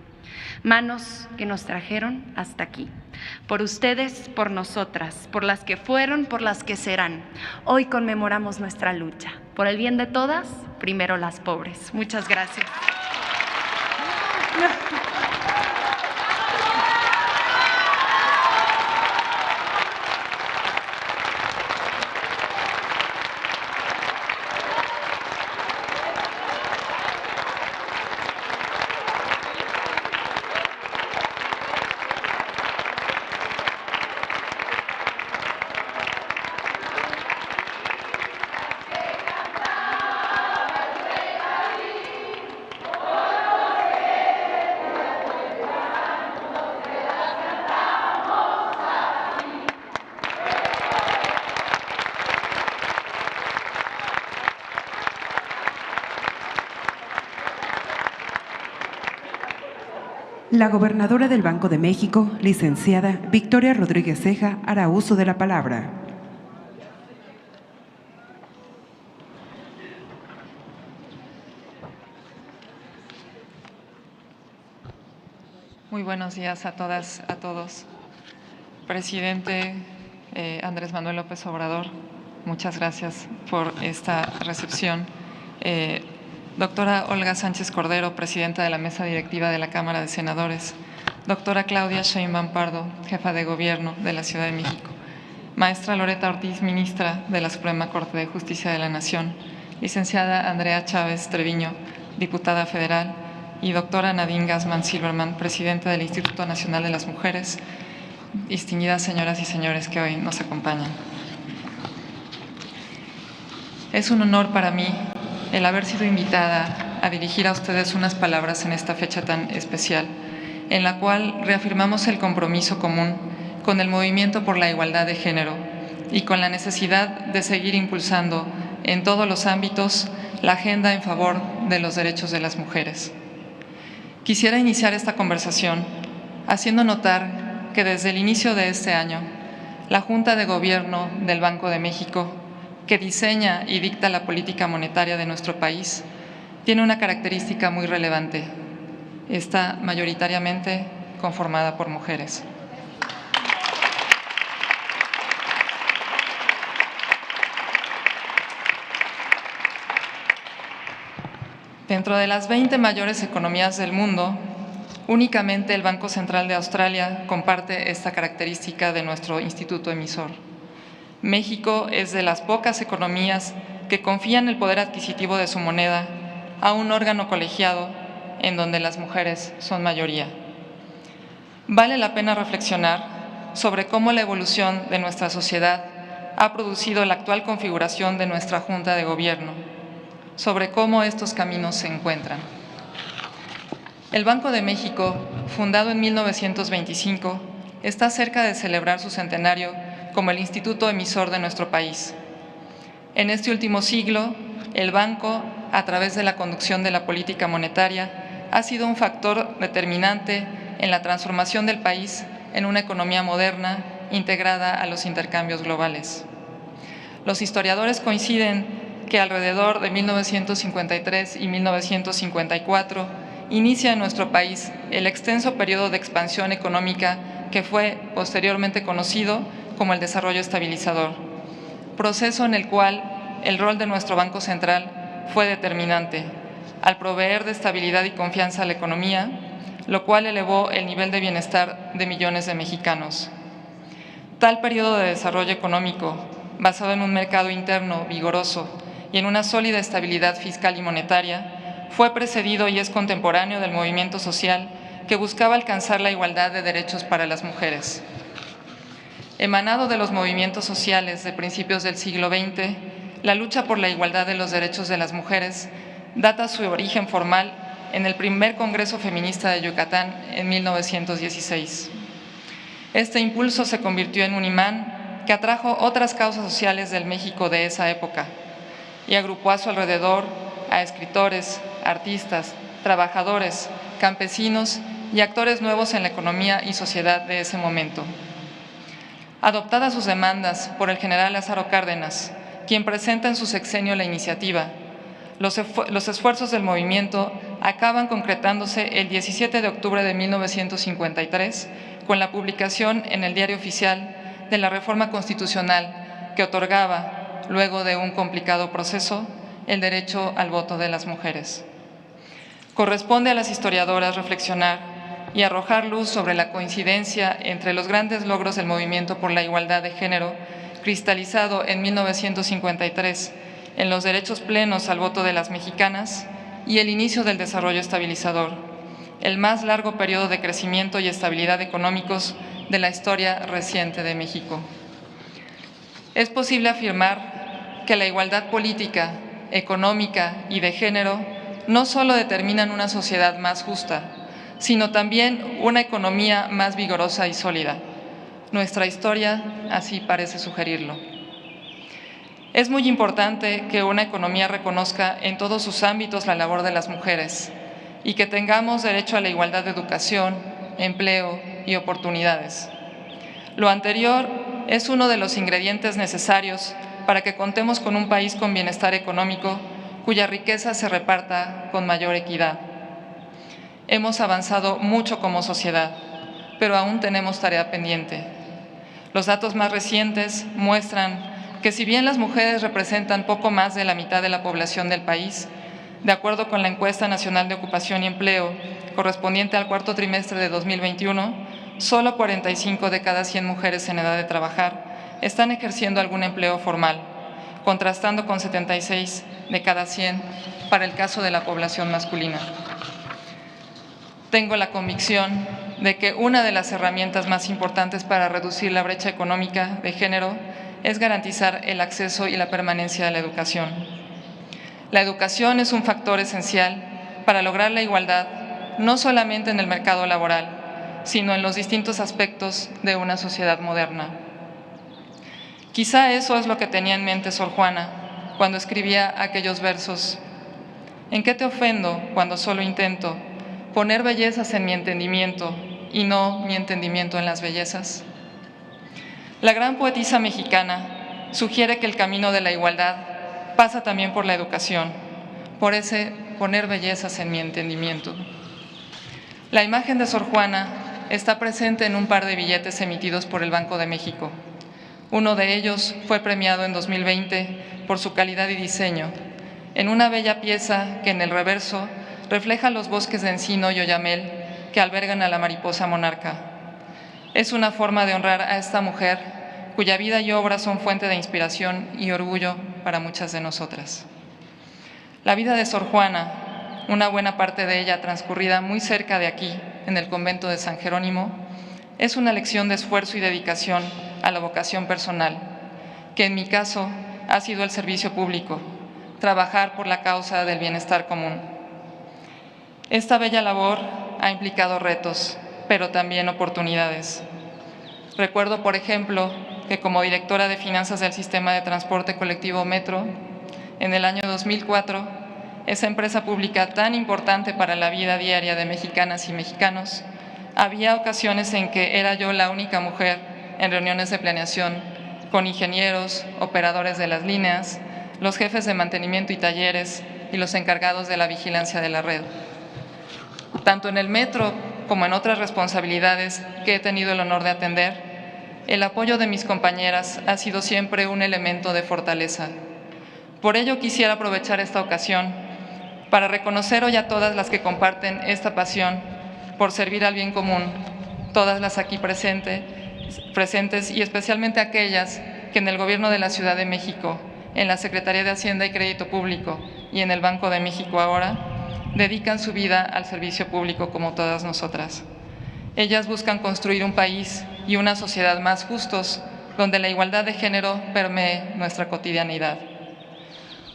Manos que nos trajeron hasta aquí, por ustedes, por nosotras, por las que fueron, por las que serán. Hoy conmemoramos nuestra lucha, por el bien de todas, primero las pobres. Muchas gracias. La gobernadora del Banco de México, licenciada Victoria Rodríguez Ceja, hará uso de la palabra. Muy buenos días a todas, a todos. Presidente Andrés Manuel López Obrador, muchas gracias por esta recepción. Doctora Olga Sánchez Cordero, presidenta de la Mesa Directiva de la Cámara de Senadores. Doctora Claudia Sheinbaum Pardo, jefa de Gobierno de la Ciudad de México. Maestra Loreta Ortiz, ministra de la Suprema Corte de Justicia de la Nación. Licenciada Andrea Chávez Treviño, diputada federal. Y doctora Nadine Gassman Silverman, presidenta del Instituto Nacional de las Mujeres. Distinguidas señoras y señores que hoy nos acompañan. Es un honor para mí el haber sido invitada a dirigir a ustedes unas palabras en esta fecha tan especial, en la cual reafirmamos el compromiso común con el movimiento por la igualdad de género y con la necesidad de seguir impulsando en todos los ámbitos la agenda en favor de los derechos de las mujeres. Quisiera iniciar esta conversación haciendo notar que desde el inicio de este año, la Junta de Gobierno del Banco de México, que diseña y dicta la política monetaria de nuestro país, tiene una característica muy relevante. Está mayoritariamente conformada por mujeres. Dentro de las 20 mayores economías del mundo, Únicamente el Banco Central de Australia comparte esta característica de nuestro instituto emisor. México es de las pocas economías que confían el poder adquisitivo de su moneda a un órgano colegiado en donde las mujeres son mayoría. Vale la pena reflexionar sobre cómo la evolución de nuestra sociedad ha producido la actual configuración de nuestra Junta de Gobierno, sobre cómo estos caminos se encuentran. El Banco de México, fundado en 1925, está cerca de celebrar su centenario como el instituto emisor de nuestro país. En este último siglo, el banco, a través de la conducción de la política monetaria, ha sido un factor determinante en la transformación del país en una economía moderna integrada a los intercambios globales. Los historiadores coinciden que alrededor de 1953 y 1954 inicia en nuestro país el extenso periodo de expansión económica que fue posteriormente conocido como el desarrollo estabilizador, proceso en el cual el rol de nuestro Banco Central fue determinante, al proveer de estabilidad y confianza a la economía, lo cual elevó el nivel de bienestar de millones de mexicanos. Tal periodo de desarrollo económico, basado en un mercado interno vigoroso y en una sólida estabilidad fiscal y monetaria, fue precedido y es contemporáneo del movimiento social que buscaba alcanzar la igualdad de derechos para las mujeres. Emanado de los movimientos sociales de principios del siglo XX, la lucha por la igualdad de los derechos de las mujeres data su origen formal en el primer Congreso Feminista de Yucatán en 1916. Este impulso se convirtió en un imán que atrajo otras causas sociales del México de esa época y agrupó a su alrededor a escritores, artistas, trabajadores, campesinos y actores nuevos en la economía y sociedad de ese momento. Adoptadas sus demandas por el general Lázaro Cárdenas, quien presenta en su sexenio la iniciativa, los esfuerzos del movimiento acaban concretándose el 17 de octubre de 1953 con la publicación en el Diario Oficial de la reforma constitucional que otorgaba, luego de un complicado proceso, el derecho al voto de las mujeres. Corresponde a las historiadoras reflexionar y arrojar luz sobre la coincidencia entre los grandes logros del movimiento por la igualdad de género, cristalizado en 1953 en los derechos plenos al voto de las mexicanas y el inicio del desarrollo estabilizador, el más largo periodo de crecimiento y estabilidad económicos de la historia reciente de México. Es posible afirmar que la igualdad política, económica y de género no solo determinan una sociedad más justa, sino también una economía más vigorosa y sólida. Nuestra historia así parece sugerirlo. Es muy importante que una economía reconozca en todos sus ámbitos la labor de las mujeres y que tengamos derecho a la igualdad de educación, empleo y oportunidades. Lo anterior es uno de los ingredientes necesarios para que contemos con un país con bienestar económico cuya riqueza se reparta con mayor equidad. Hemos avanzado mucho como sociedad, pero aún tenemos tarea pendiente. Los datos más recientes muestran que si bien las mujeres representan poco más de la mitad de la población del país, de acuerdo con la Encuesta Nacional de Ocupación y Empleo, correspondiente al cuarto trimestre de 2021, solo 45 de cada 100 mujeres en edad de trabajar están ejerciendo algún empleo formal, contrastando con 76 de cada 100 para el caso de la población masculina. Tengo la convicción de que una de las herramientas más importantes para reducir la brecha económica de género es garantizar el acceso y la permanencia de la educación. La educación es un factor esencial para lograr la igualdad, no solamente en el mercado laboral, sino en los distintos aspectos de una sociedad moderna. Quizá eso es lo que tenía en mente Sor Juana cuando escribía aquellos versos. ¿En qué te ofendo cuando solo intento poner bellezas en mi entendimiento y no mi entendimiento en las bellezas? La gran poetisa mexicana sugiere que el camino de la igualdad pasa también por la educación, por ese poner bellezas en mi entendimiento. La imagen de Sor Juana está presente en un par de billetes emitidos por el Banco de México. Uno de ellos fue premiado en 2020 por su calidad y diseño, en una bella pieza que en el reverso refleja los bosques de encino y oyamel que albergan a la mariposa monarca. Es una forma de honrar a esta mujer cuya vida y obra son fuente de inspiración y orgullo para muchas de nosotras. La vida de Sor Juana, una buena parte de ella transcurrida muy cerca de aquí, en el convento de San Jerónimo, es una lección de esfuerzo y dedicación a la vocación personal, que en mi caso ha sido el servicio público, trabajar por la causa del bienestar común. Esta bella labor ha implicado retos, pero también oportunidades. Recuerdo, por ejemplo, que como directora de finanzas del sistema de transporte colectivo Metro, en el año 2004, esa empresa pública tan importante para la vida diaria de mexicanas y mexicanos, había ocasiones en que era yo la única mujer en reuniones de planeación con ingenieros, operadores de las líneas, los jefes de mantenimiento y talleres y los encargados de la vigilancia de la red. Tanto en el metro como en otras responsabilidades que he tenido el honor de atender, el apoyo de mis compañeras ha sido siempre un elemento de fortaleza. Por ello quisiera aprovechar esta ocasión para reconocer hoy a todas las que comparten esta pasión por servir al bien común, todas las aquí presentes y especialmente aquellas que en el Gobierno de la Ciudad de México, en la Secretaría de Hacienda y Crédito Público y en el Banco de México ahora, dedican su vida al servicio público como todas nosotras. Ellas buscan construir un país y una sociedad más justos, donde la igualdad de género permee nuestra cotidianidad.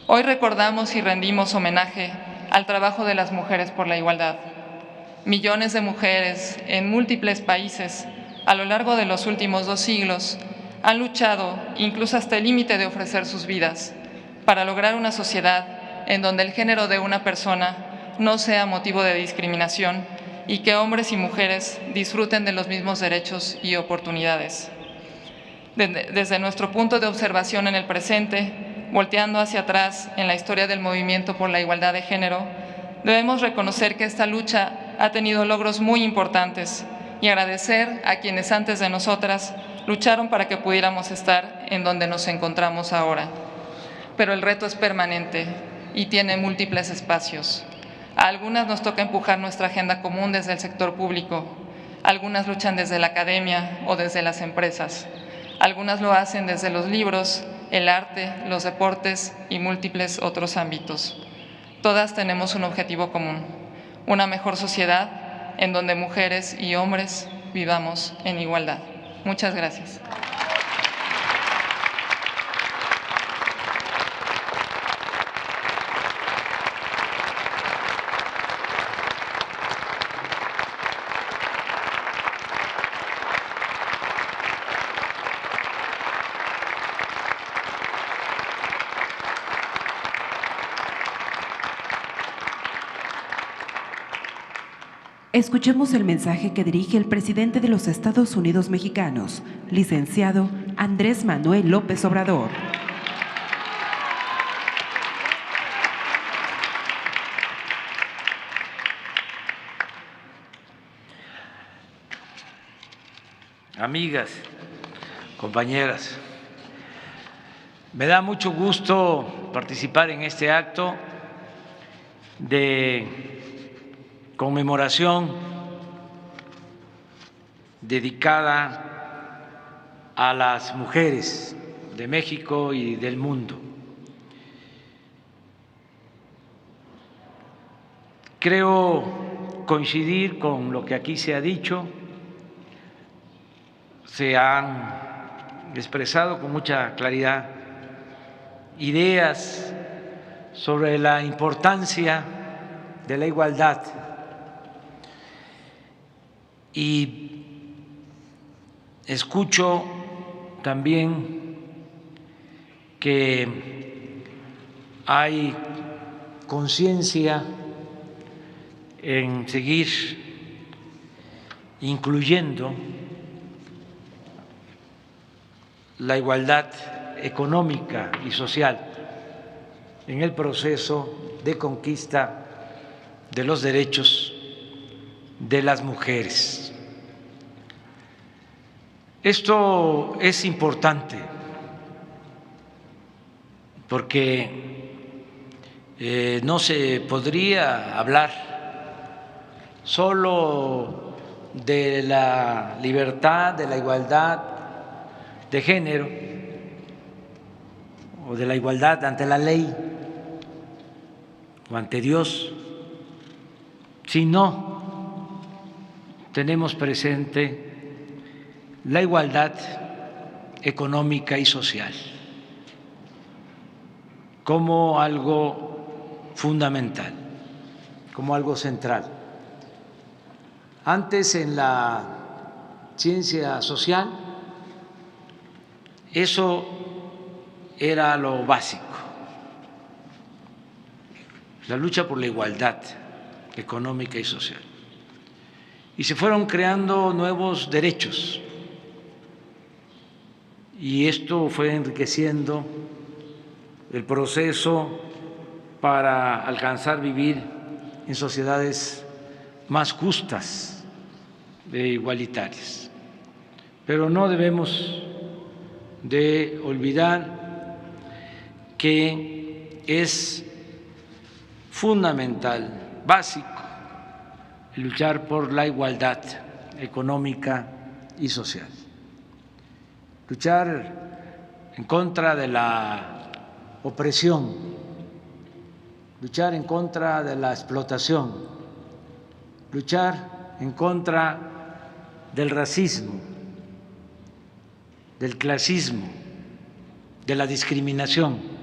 Hoy recordamos y rendimos homenaje al trabajo de las mujeres por la igualdad. Millones de mujeres en múltiples países a lo largo de los últimos 2 siglos han luchado, incluso hasta el límite de ofrecer sus vidas, para lograr una sociedad en donde el género de una persona no sea motivo de discriminación y que hombres y mujeres disfruten de los mismos derechos y oportunidades. Desde nuestro punto de observación en el presente, volteando hacia atrás en la historia del movimiento por la igualdad de género, debemos reconocer que esta lucha ha tenido logros muy importantes y agradecer a quienes antes de nosotras lucharon para que pudiéramos estar en donde nos encontramos ahora. Pero el reto es permanente y tiene múltiples espacios. A algunas nos toca empujar nuestra agenda común desde el sector público, algunas luchan desde la academia o desde las empresas, algunas lo hacen desde los libros, el arte, los deportes y múltiples otros ámbitos. Todas tenemos un objetivo común, una mejor sociedad en donde mujeres y hombres vivamos en igualdad. Muchas gracias. Escuchemos el mensaje que dirige el presidente de los Estados Unidos mexicanos, licenciado Andrés Manuel López Obrador. Amigas, compañeras, me da mucho gusto participar en este acto de conmemoración dedicada a las mujeres de México y del mundo. Creo coincidir con lo que aquí se ha dicho, se han expresado con mucha claridad ideas sobre la importancia de la igualdad. Y escucho también que hay conciencia en seguir incluyendo la igualdad económica y social en el proceso de conquista de los derechos de las mujeres. Esto es importante porque no se podría hablar solo de la libertad, de la igualdad de género o de la igualdad ante la ley o ante Dios, sino tenemos presente la igualdad económica y social como algo fundamental, como algo central. Antes, en la ciencia social, eso era lo básico, la lucha por la igualdad económica y social. Y se fueron creando nuevos derechos y esto fue enriqueciendo el proceso para alcanzar vivir en sociedades más justas e igualitarias. Pero no debemos de olvidar que es fundamental, básico, luchar por la igualdad económica y social, luchar en contra de la opresión, luchar en contra de la explotación, luchar en contra del racismo, del clasismo, de la discriminación,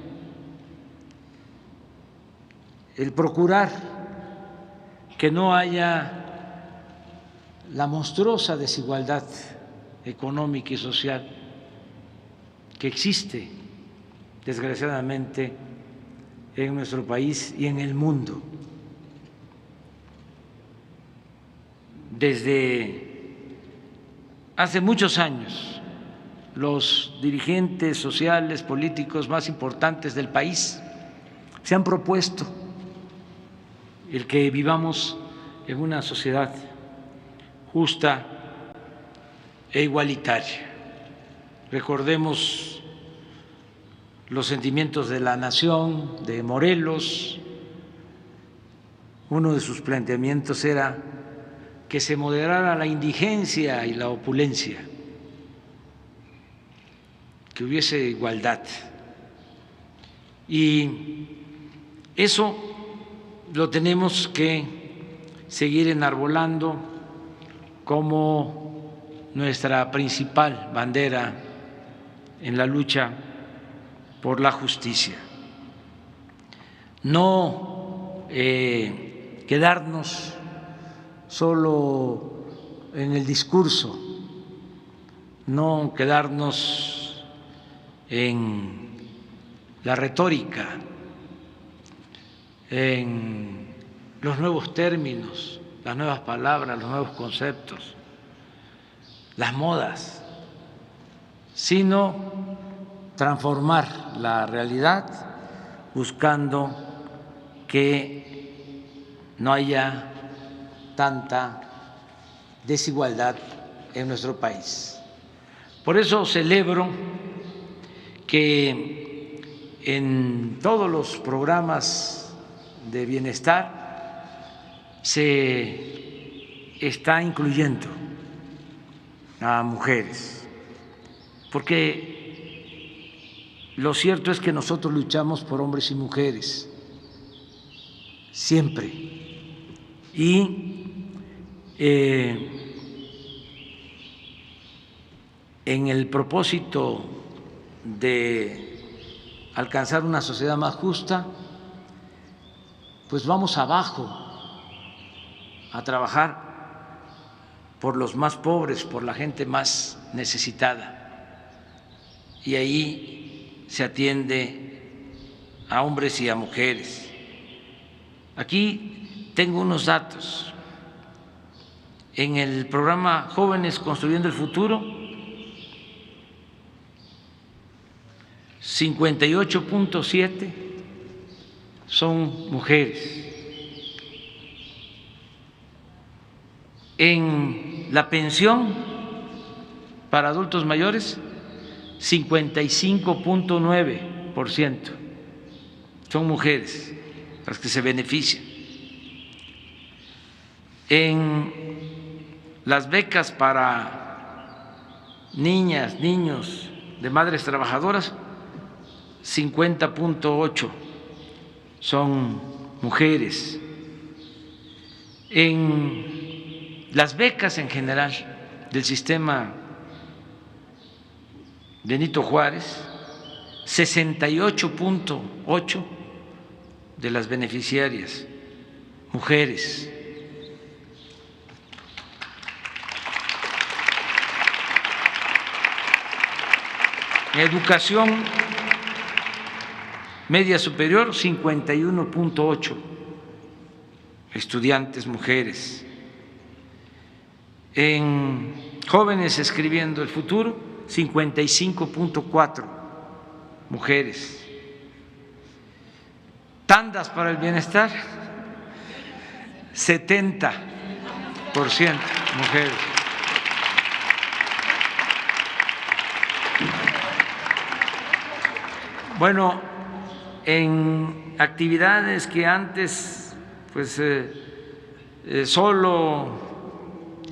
el procurar que no haya la monstruosa desigualdad económica y social que existe, desgraciadamente, en nuestro país y en el mundo. Desde hace muchos años, los dirigentes sociales, políticos más importantes del país se han propuesto el que vivamos en una sociedad justa e igualitaria. Recordemos los sentimientos de la nación de Morelos. Uno de sus planteamientos era que se moderara la indigencia y la opulencia, que hubiese igualdad. Y eso lo tenemos que seguir enarbolando como nuestra principal bandera en la lucha por la justicia. No quedarnos solo en el discurso, no quedarnos en la retórica, en los nuevos términos, las nuevas palabras, los nuevos conceptos, las modas, sino transformar la realidad buscando que no haya tanta desigualdad en nuestro país. Por eso celebro que en todos los programas de bienestar se está incluyendo a mujeres, porque lo cierto es que nosotros luchamos por hombres y mujeres siempre, y en el propósito de alcanzar una sociedad más justa, pues vamos abajo a trabajar por los más pobres, por la gente más necesitada, y ahí se atiende a hombres y a mujeres. Aquí tengo unos datos. En el programa Jóvenes Construyendo el Futuro, 58.7 son mujeres. En la pensión para adultos mayores, 55.9% son mujeres las que se benefician. En las becas para niñas, niños de madres trabajadoras, 50.8 son mujeres. En las becas en general del sistema Benito Juárez, 68.8 de las beneficiarias, mujeres. Educación media superior, 51.8 estudiantes mujeres. En jóvenes escribiendo el futuro, 55.4 mujeres. Tandas para el bienestar, 70% mujeres. Bueno, en actividades que antes pues solo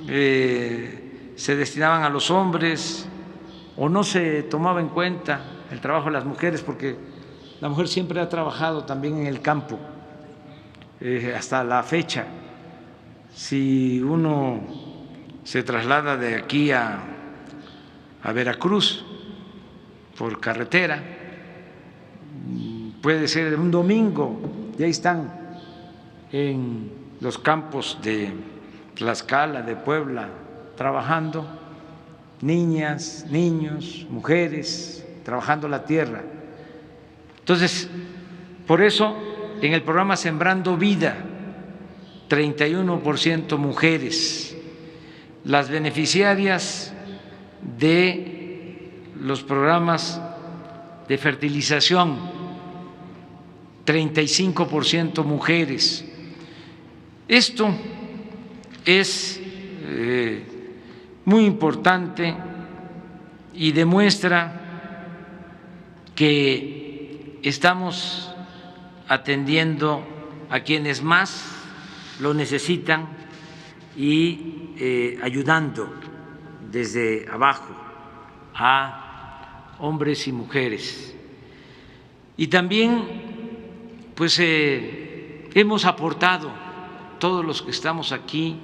se destinaban a los hombres o no se tomaba en cuenta el trabajo de las mujeres, porque la mujer siempre ha trabajado también en el campo hasta la fecha. Si uno se traslada de aquí a Veracruz por carretera, puede ser un domingo, y ahí están en los campos de Tlaxcala, de Puebla, trabajando, niñas, niños, mujeres, trabajando la tierra. Entonces, por eso, en el programa Sembrando Vida, 31% mujeres. Las beneficiarias de los programas de fertilización, 35% mujeres. Esto es muy importante y demuestra que estamos atendiendo a quienes más lo necesitan y ayudando desde abajo a hombres y mujeres. Y también pues hemos aportado, todos los que estamos aquí,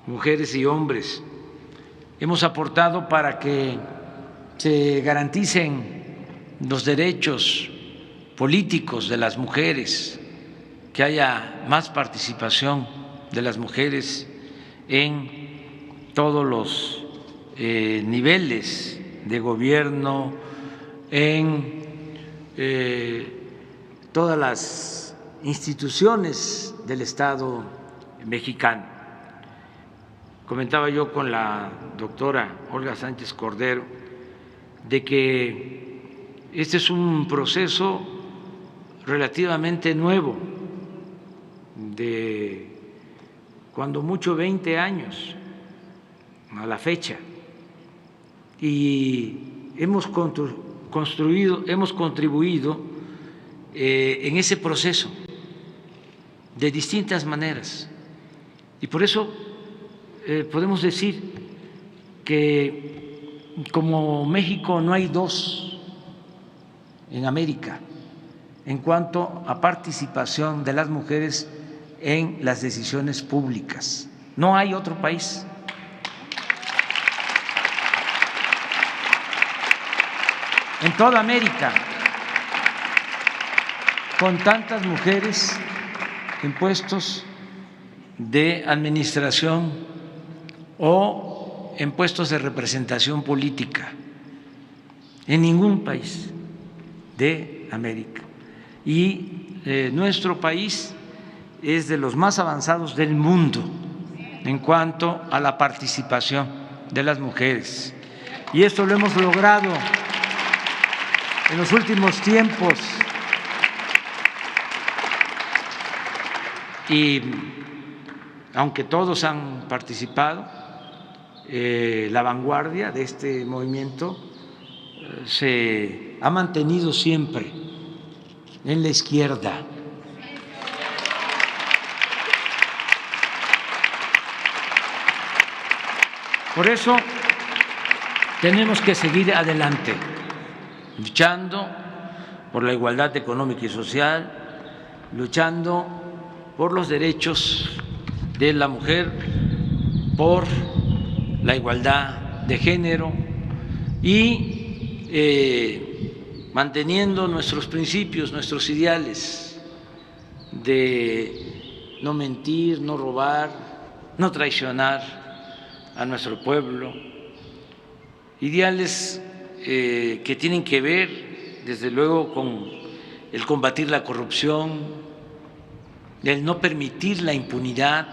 mujeres y hombres, hemos aportado para que se garanticen los derechos políticos de las mujeres, que haya más participación de las mujeres en todos los niveles de gobierno, en todas las instituciones del Estado mexicano. Comentaba yo con la doctora Olga Sánchez Cordero de que este es un proceso relativamente nuevo, de cuando mucho 20 años a la fecha, y hemos contribuido en ese proceso de distintas maneras, y por eso podemos decir que como México no hay dos en América en cuanto a participación de las mujeres en las decisiones públicas. No hay otro país. En toda América, con tantas mujeres en puestos de administración o en puestos de representación política, en ningún país de América. Y nuestro país es de los más avanzados del mundo en cuanto a la participación de las mujeres. Y esto lo hemos logrado en los últimos tiempos. Y aunque todos han participado, la vanguardia de este movimiento se ha mantenido siempre en la izquierda. Por eso tenemos que seguir adelante, luchando por la igualdad económica y social, luchando por los derechos de la mujer, por la igualdad de género y manteniendo nuestros principios, nuestros ideales de no mentir, no robar, no traicionar a nuestro pueblo, ideales que tienen que ver, desde luego, con el combatir la corrupción, el no permitir la impunidad,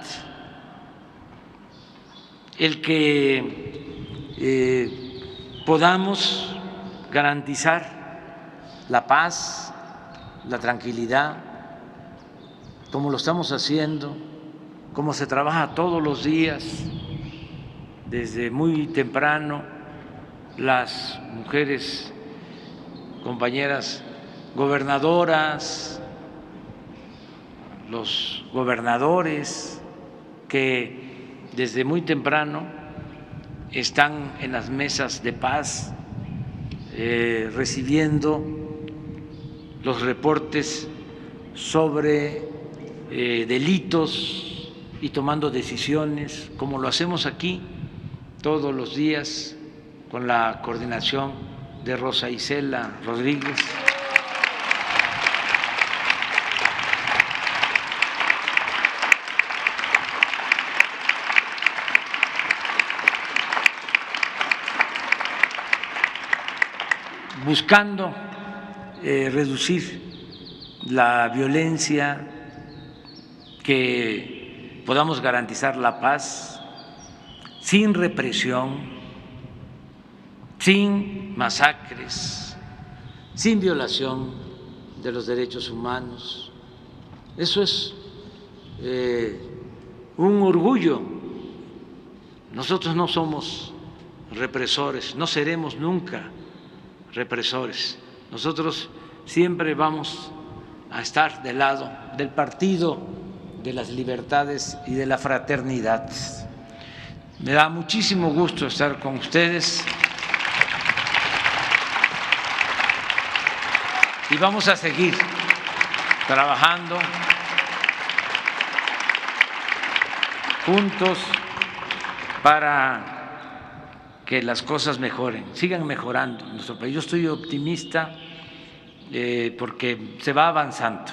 el que podamos garantizar la paz, la tranquilidad, como lo estamos haciendo, como se trabaja todos los días, desde muy temprano, las mujeres, compañeras gobernadoras, los gobernadores que desde muy temprano están en las mesas de paz recibiendo los reportes sobre delitos y tomando decisiones, como lo hacemos aquí todos los días con la coordinación de Rosa Isela Rodríguez. Buscando reducir la violencia, que podamos garantizar la paz sin represión, sin masacres, sin violación de los derechos humanos. Eso es un orgullo. Nosotros no somos represores, no seremos nunca represores. Nosotros siempre vamos a estar del lado del partido de las libertades y de la fraternidad. Me da muchísimo gusto estar con ustedes y vamos a seguir trabajando juntos para que las cosas mejoren, sigan mejorando en nuestro país. Yo estoy optimista porque se va avanzando,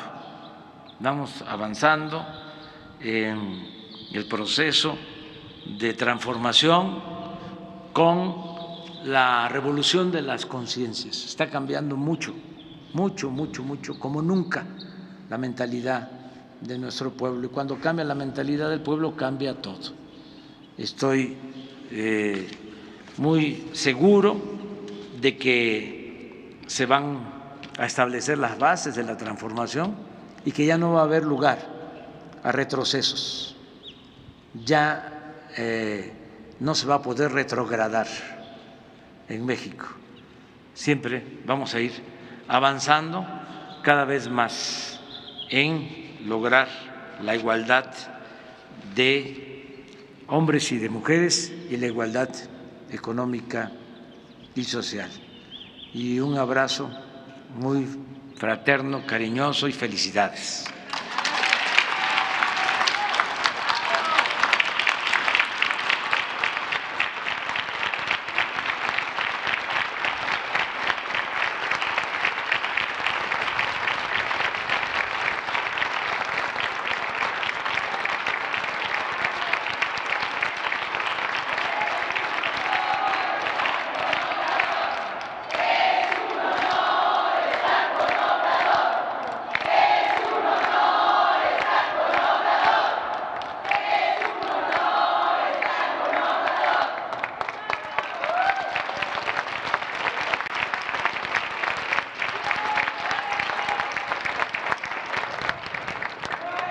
vamos avanzando en el proceso de transformación con la revolución de las conciencias. Está cambiando mucho, mucho, mucho, mucho, como nunca, la mentalidad de nuestro pueblo. Y cuando cambia la mentalidad del pueblo, cambia todo. Estoy muy seguro de que se van a establecer las bases de la transformación y que ya no va a haber lugar a retrocesos. Ya no se va a poder retrogradar en México. Siempre vamos a ir avanzando cada vez más en lograr la igualdad de hombres y de mujeres y la igualdad económica y social. Y un abrazo muy fraterno, cariñoso y felicidades.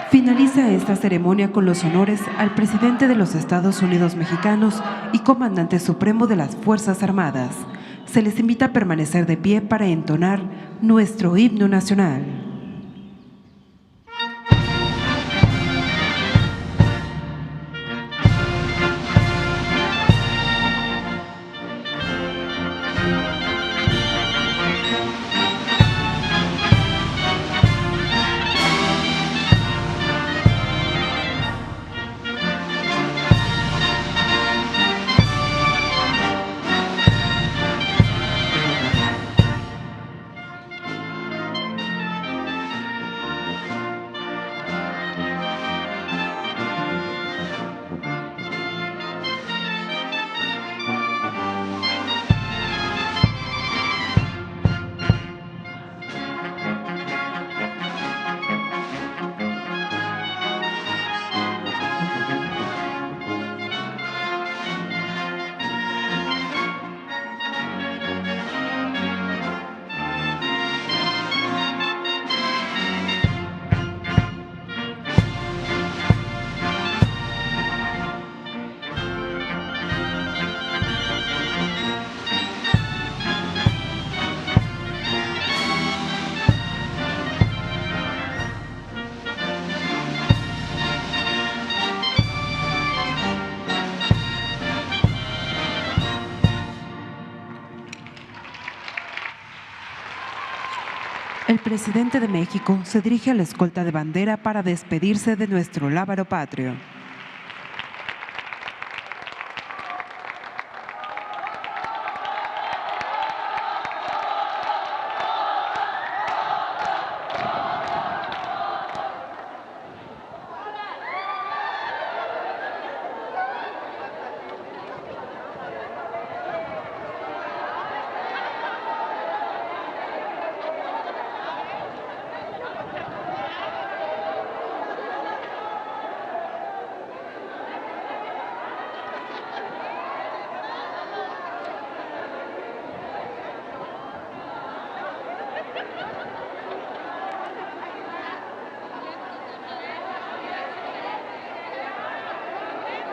Finaliza esta ceremonia con los honores al presidente de los Estados Unidos mexicanos y comandante supremo de las Fuerzas Armadas. Se les invita a permanecer de pie para entonar nuestro himno nacional. el presidente de México se dirige a la escolta de bandera para despedirse de nuestro lábaro patrio.